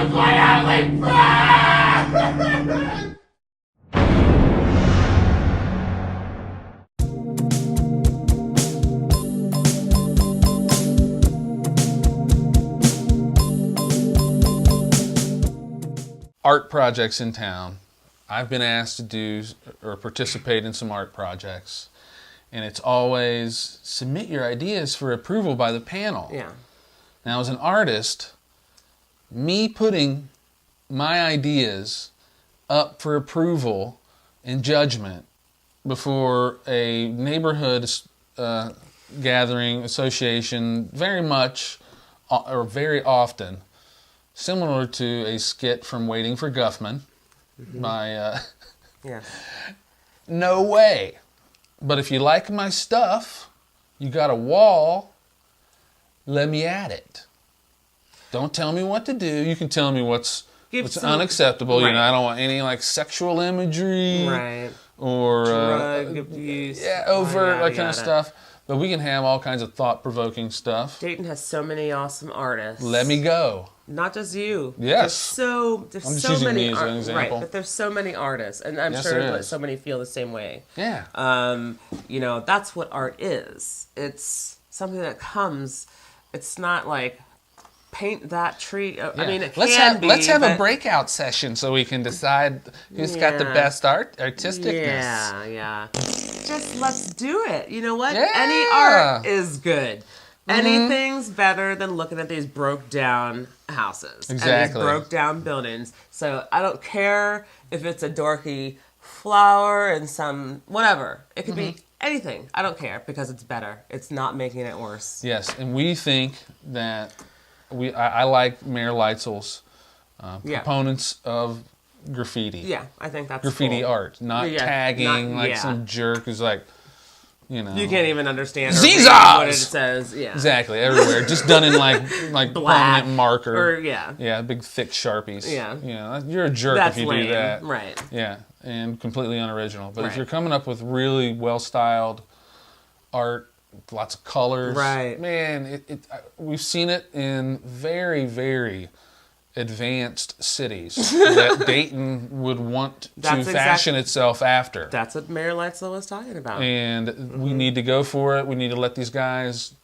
was my only friend! Art projects in town. I've been asked to do or participate in some art projects, and it's always submit your ideas for approval by the panel. Yeah. Now, as an artist, me putting my ideas up for approval and judgment before a neighborhood gathering association very much or very often, similar to a skit from Waiting for Guffman by Yeah. no way. But if you like my stuff, you got a wall, let me at it. Don't tell me what to do. You can tell me what's unacceptable. Right. You know, I don't want any like sexual imagery, Right. or Drug abuse. overt yada, kind of stuff. But we can have all kinds of thought-provoking stuff. Dayton has so many awesome artists. Let me go. Not just you. Yes. There's I'm just so using many me as an example. Right, but there's so many artists, and I'm Yes, sure there that is. so many feel the same way. Yeah. You know, that's what art is. It's something that comes. It's not like paint that tree. I mean, it can be. Let's have a but- breakout session so we can decide who's got the best artisticness. Yeah. Just let's do it. You know what? Yeah. Any art is good. Mm-hmm. Anything's better than looking at these broke down houses. And Exactly. these broke down buildings. So I don't care if it's a dorky flower and some whatever. It could be anything. I don't care because it's better. It's not making it worse. Yes, and we think that I like Mayor Leitzell's proponents of graffiti. Yeah, I think that's Graffiti cool. art, not Yeah, tagging not- like some jerk who's like, you know. You can't even understand Zizas! what it says. Yeah. Exactly, everywhere. Just done in like Black permanent marker. Or, yeah. Yeah, big thick Sharpies. Yeah. You know, you're a jerk That's if you lame. do that. Right. Yeah, and completely unoriginal. But if Right. you're coming up with really well-styled art, lots of colors, Right. man, we've seen it in very, very advanced cities that Dayton would want to fashion itself after. That's what Mayor Leitzell was talking about. And we need to go for it. We need to let these guys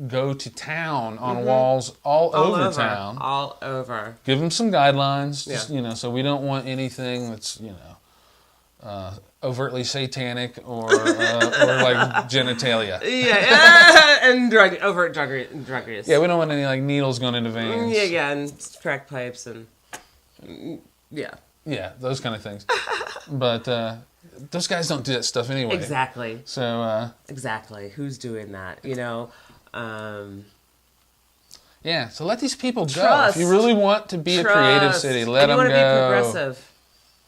go to town on walls all over town. All over. Give them some guidelines, Yeah. just, you know, so we don't want anything that's, you know, overtly satanic or like genitalia. Yeah, and overt drug use. Yeah, we don't want any like needles going into veins. Yeah, and crack pipes and yeah. Yeah, those kind of things. But those guys don't do that stuff anyway. Exactly. So Exactly. Who's doing that? You know. yeah, so let these people go. Trust. If you really want to be a creative city, let them go. You want to be progressive.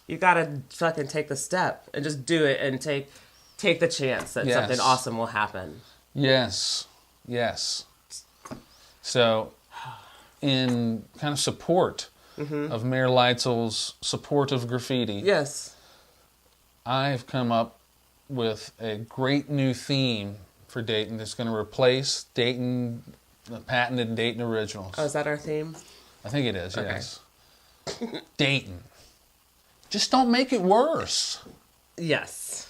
You gotta fucking take the step and just do it and take the chance that Yes. something awesome will happen. Yes. So, in kind of support of Mayor Leitzell's support of graffiti, Yes. I've come up with a great new theme for Dayton that's going to replace Dayton, the patented Dayton originals. Oh, is that our theme? I think it is, Okay. yes. Dayton. Just don't make it worse. Yes.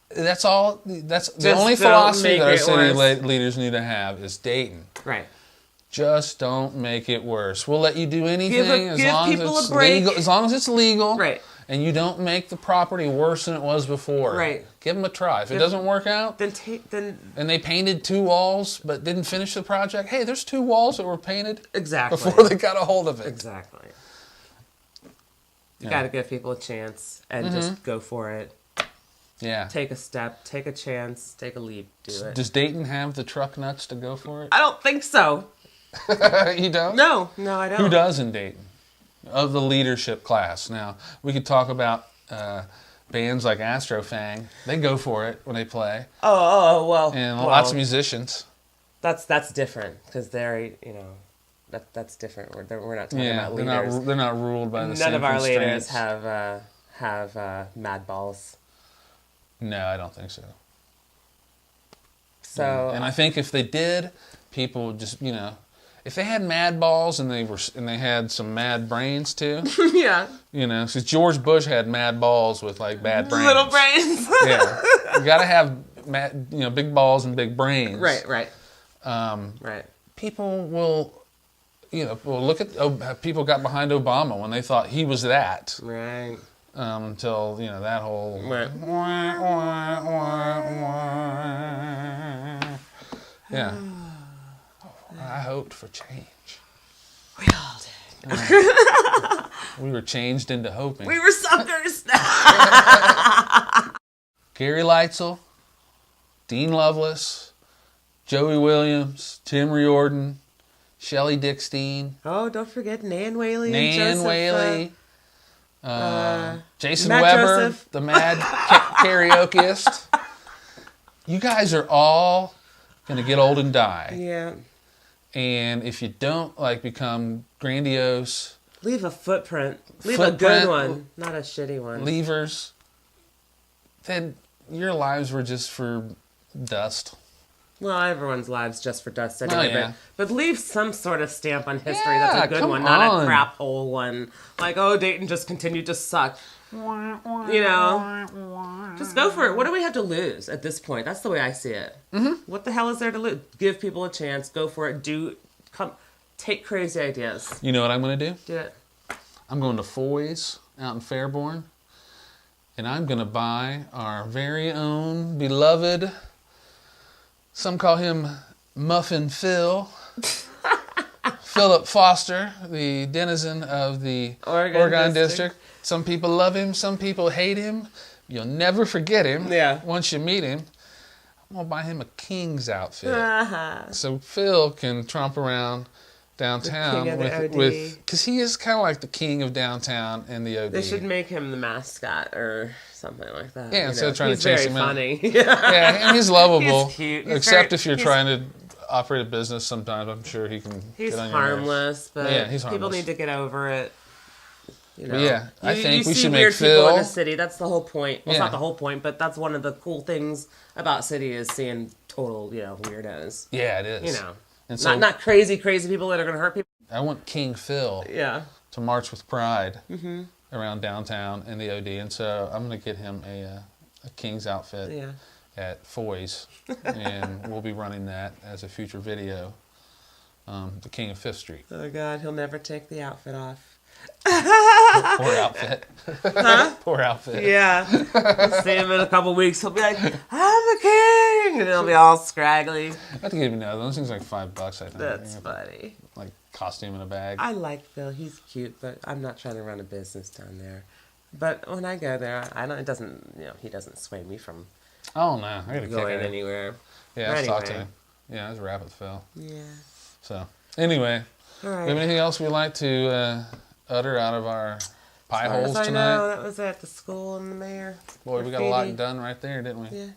That's all. That's the Just only don't philosophy make that our it city worse. leaders need to have is Dayton. Right. Just don't make it worse. We'll let you do anything as give long people as it's a break. legal. As long as it's legal, Right. And you don't make the property worse than it was before. Right. Give them a try. If it doesn't work out, Then and they painted 2 walls but didn't finish the project, hey, there's 2 walls that were painted exactly. before they got a hold of it. Exactly. You Yeah. got to give people a chance and just go for it. Yeah. Take a step, take a chance, take a leap, do it. Does Dayton have the truck nuts to go for it? I don't think so. You don't? No, I don't. Who does in Dayton? Of the leadership class. Now, we could talk about bands like Astrofang. They go for it when they play. Oh, well. And well, lots of musicians. That's different because they're, that's different. We're not talking about leaders. They're not ruled by the same None of our leaders constraints. have mad balls. No, I don't think so. So And I think if they did, people would just, if they had mad balls and they had some mad brains too. Yeah. You know, because George Bush had mad balls with like bad brains. Little brains. Yeah. You got to have big balls and big brains. Right. Right. People will, look at people got behind Obama when they thought he was that. Right. Until that whole. Right. Yeah. I hoped for change. We all did. We were changed into hoping. We were suckers. Gary Leitzell, Dean Lovelace, Joey Williams, Tim Riordan, Shelley Dickstein. Oh, don't forget Nan Whaley and Joseph. Whaley. Jason Matt Weber, Joseph. the mad karaokeist. You guys are all going to get old and die. Yeah. And if you don't become grandiose, leave a footprint. Leave a good one, not a shitty one. Leavers, then your lives were just for dust. Well, everyone's lives just for dust anyway. Oh, yeah. But leave some sort of stamp on history that's a good one, not a crap hole one. Like, oh, Dayton just continued to suck. Just go for it. What do we have to lose at this point? That's the way I see it. Mm-hmm. What the hell is there to lose? Give people a chance. Go for it. Take crazy ideas. You know what I'm going to do? Do it. I'm going to Foy's out in Fairborn, and I'm going to buy our very own beloved, some call him Muffin Phil, Philip Foster, the denizen of the Oregon District. Some people love him, some people hate him. You'll never forget him once you meet him. I'm going to buy him a king's outfit. So Phil can tromp around downtown because he is kind of like the king of downtown and the OD. They should make him the mascot or something like that. Yeah, instead of trying to chase him out. He's very funny. Yeah, and he's lovable. He's cute. Except if you're trying to operate a business sometimes, I'm sure he can He's get on your harmless, nerves. but he's harmless. People need to get over it. I think we should make make Phil Phil in a city. That's the whole point. Well, it's not the whole point, but that's one of the cool things about city is seeing total, weirdos. Yeah, it is. And so, not crazy people that are going to hurt people. I want King Phil to march with pride around downtown in the OD, and so I'm going to get him a king's outfit at Foy's, and we'll be running that as a future video. The King of Fifth Street. Oh God, he'll never take the outfit off. Poor outfit. Huh? Poor outfit. Yeah. We'll see him in a couple weeks. He'll be like, I'm a king! And he'll be all scraggly. I have to give him those things like $5, I think. That's funny. Like costume in a bag. I like Phil. He's cute, but I'm not trying to run a business down there. But when I go there, it doesn't, he doesn't sway me from I gotta going anywhere. Yeah, let's talk to him. Yeah, let's wrap with Phil. Yeah. So, anyway, all right. Do you have anything else we'd like to utter out of our pie holes tonight? I know, that was at the school and the mayor. Boy, we got a lot done right there, didn't we? Yeah.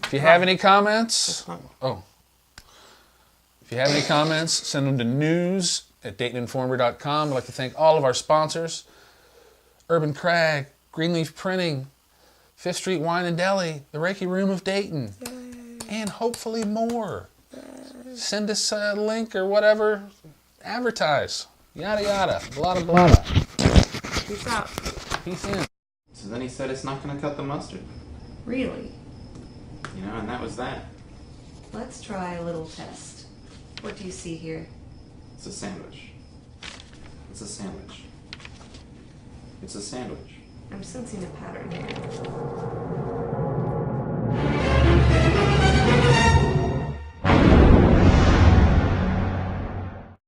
If you have any comments, if you have any comments, send them to news@DaytonInformer.com. I'd like to thank all of our sponsors: Urban Crag, Greenleaf Printing, Fifth Street Wine and Deli, the Reiki Room of Dayton, and hopefully more. Send us a link or whatever. Advertise. Yada yada. Blada blada. Peace out. Peace in. So then he said it's not going to cut the mustard. Really? And that was that. Let's try a little test. What do you see here? It's a sandwich. It's a sandwich. It's a sandwich. I'm sensing a pattern here.